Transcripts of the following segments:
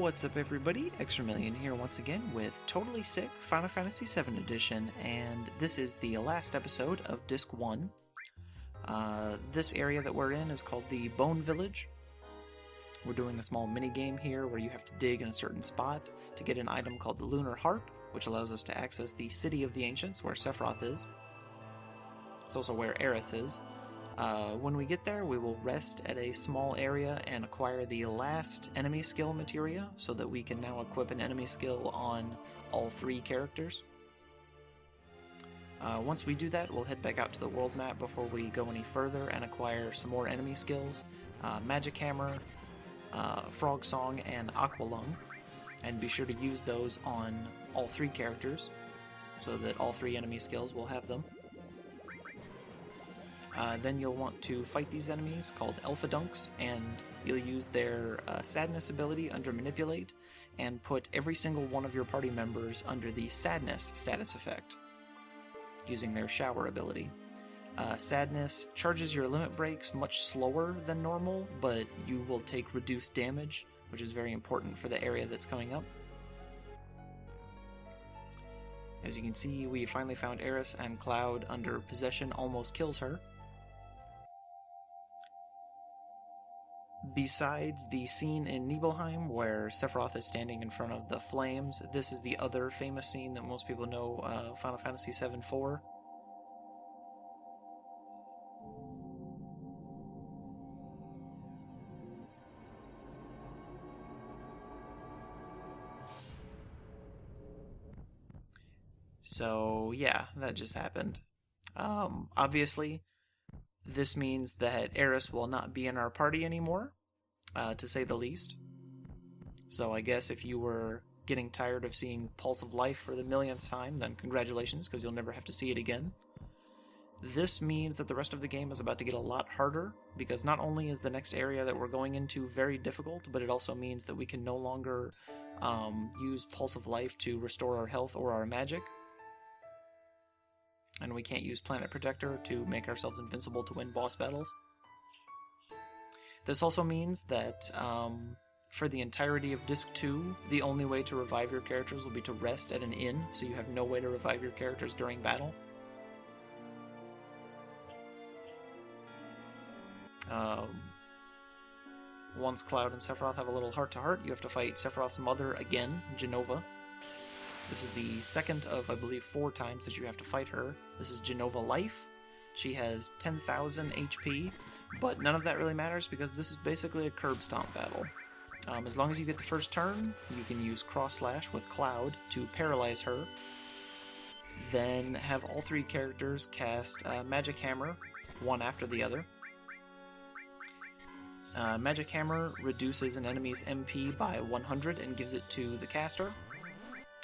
What's up everybody, Extramillion here once again with Totally Sick Final Fantasy VII Edition, and this is the last episode of Disc 1. This area that we're in is called the Bone Village. We're doing a small mini-game here where you have to dig in a certain spot to get an item called the Lunar Harp, which allows us to access the City of the Ancients, where Sephiroth is. It's also where Aerith is. When we get there, we will rest at a small area and acquire the last enemy skill materia, so that we can now equip an enemy skill on all three characters. Once we do that, we'll head back out to the world map before we go any further and acquire some more enemy skills, Magic Hammer, Frog Song, and Aqua Lung, and be sure to use those on all three characters, so that all three enemy skills will have them. Then you'll want to fight these enemies called Alpha Dunks, and you'll use their Sadness ability under Manipulate, and put every single one of your party members under the Sadness status effect, using their Shower ability. Sadness charges your limit breaks much slower than normal, but you will take reduced damage, which is very important for the area that's coming up. As you can see, we finally found Aerith, and Cloud under Possession almost kills her. Besides the scene in Nibelheim where Sephiroth is standing in front of the flames, this is the other famous scene that most people know Final Fantasy VII for. So yeah, that just happened. Obviously, this means that Aerith will not be in our party anymore, to say the least. So I guess if you were getting tired of seeing Pulse of Life for the millionth time, then congratulations, because you'll never have to see it again. This means that the rest of the game is about to get a lot harder, because not only is the next area that we're going into very difficult, but it also means that we can no longer use Pulse of Life to restore our health or our magic. And we can't use Planet Protector to make ourselves invincible to win boss battles. This also means that for the entirety of Disc 2, the only way to revive your characters will be to rest at an inn, so you have no way to revive your characters during battle. Once Cloud and Sephiroth have a little heart-to-heart, you have to fight Sephiroth's mother again, Jenova. This is the second of, I believe, 4 times that you have to fight her. This is Jenova Life. She has 10,000 HP, but none of that really matters because this is basically a curb stomp battle. As long as you get the first turn, you can use Cross Slash with Cloud to paralyze her. Then have all 3 characters cast Magic Hammer, one after the other. Magic Hammer reduces an enemy's MP by 100 and gives it to the caster.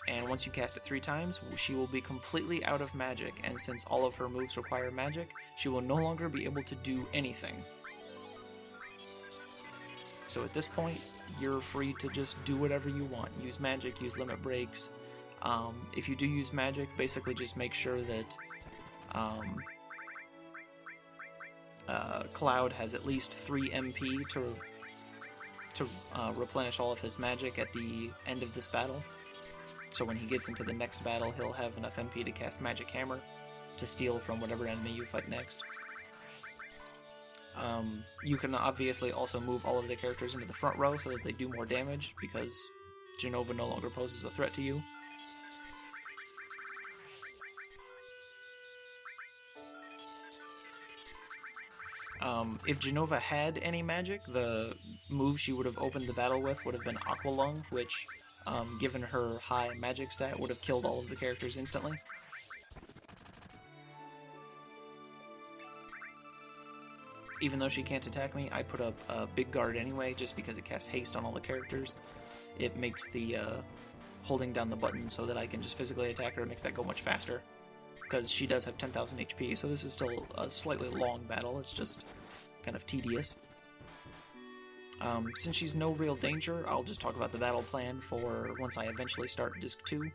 And once you cast it 3 times, she will be completely out of magic, and since all of her moves require magic, she will no longer be able to do anything. So at this point, you're free to just do whatever you want. Use magic, use limit breaks. If you do use magic, basically just make sure that Cloud has at least 3 MP to replenish all of his magic at the end of this battle. So when he gets into the next battle, he'll have enough MP to cast Magic Hammer to steal from whatever enemy you fight next. You can obviously also move all of the characters into the front row so that they do more damage, because Jenova no longer poses a threat to you. If Jenova had any magic, the move she would have opened the battle with would have been Aqua Lung, which, given her high magic stat, would have killed all of the characters instantly. Even though she can't attack me, I put up a big guard anyway, just because it casts haste on all the characters. It makes the holding down the button so that I can just physically attack her, it makes that go much faster. Because she does have 10,000 HP, so this is still a slightly long battle, it's just kind of tedious. Since she's no real danger, I'll just talk about the battle plan for once I eventually start Disc 2.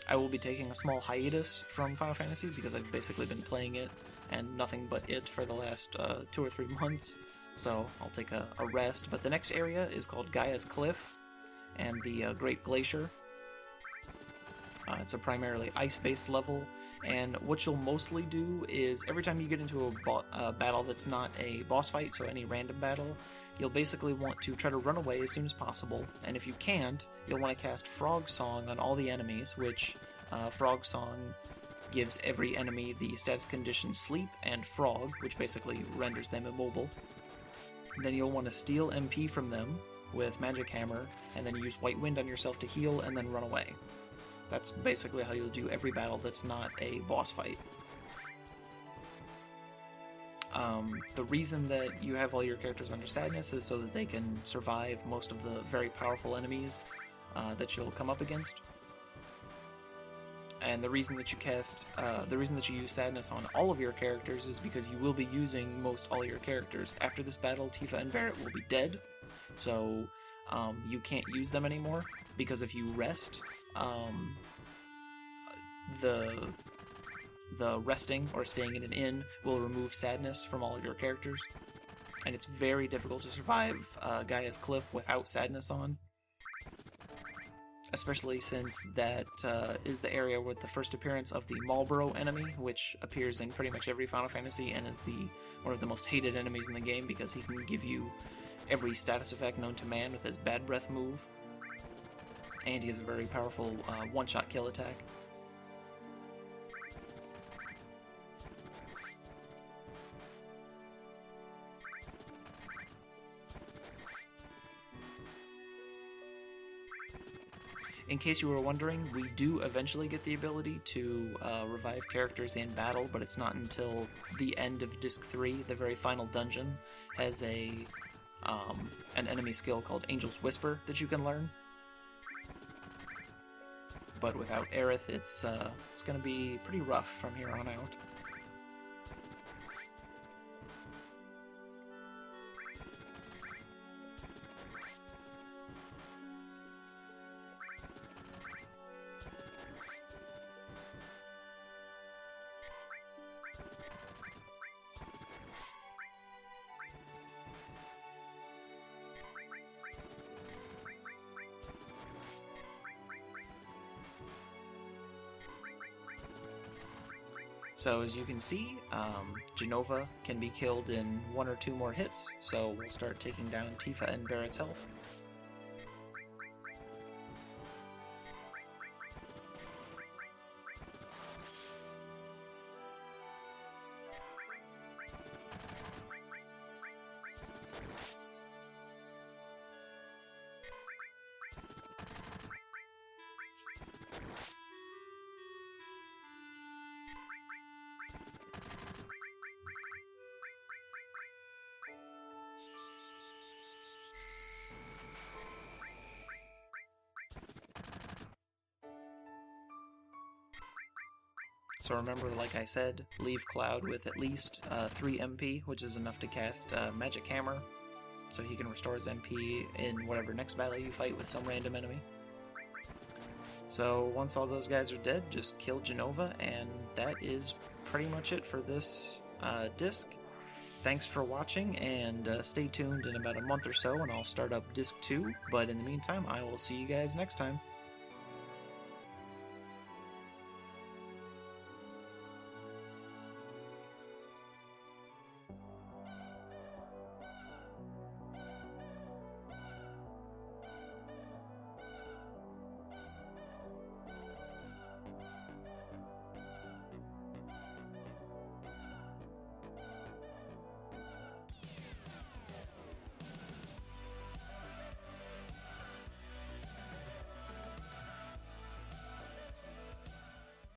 I will be taking a small hiatus from Final Fantasy because I've basically been playing it and nothing but it for the last 2 or 3 months, so I'll take a rest. But the next area is called Gaia's Cliff, and the Great Glacier. It's a primarily ice-based level, and what you'll mostly do is every time you get into a battle that's not a boss fight, so any random battle, you'll basically want to try to run away as soon as possible, and if you can't, you'll want to cast Frog Song on all the enemies, which Frog Song gives every enemy the status condition Sleep and Frog, which basically renders them immobile. Then you'll want to steal MP from them with Magic Hammer, and then use White Wind on yourself to heal, and then run away. That's basically how you'll do every battle that's not a boss fight. The reason that you have all your characters under Sadness is so that they can survive most of the very powerful enemies that you'll come up against. And the reason that you use Sadness on all of your characters is because you will be using most all your characters. After this battle, Tifa and Barret will be dead, so you can't use them anymore, because if you rest, the resting or staying in an inn will remove Sadness from all of your characters, and it's very difficult to survive Gaia's Cliff without Sadness on. Especially since that is the area with the first appearance of the Marlboro enemy, which appears in pretty much every Final Fantasy and is one of the most hated enemies in the game because he can give you every status effect known to man with his Bad Breath move. And he has a very powerful one-shot kill attack. In case you were wondering, we do eventually get the ability to revive characters in battle, but it's not until the end of Disc 3, the very final dungeon, has an enemy skill called Angel's Whisper that you can learn. But without Aerith, it's going to be pretty rough from here on out. So as you can see, Jenova can be killed in 1 or 2 more hits, so we'll start taking down Tifa and Barret's health. So remember, like I said, leave Cloud with at least 3 MP, which is enough to cast Magic Hammer, so he can restore his MP in whatever next battle you fight with some random enemy. So once all those guys are dead, just kill Jenova, and that is pretty much it for this disc. Thanks for watching, and stay tuned in about a month or so, and I'll start up Disc 2, but in the meantime, I will see you guys next time.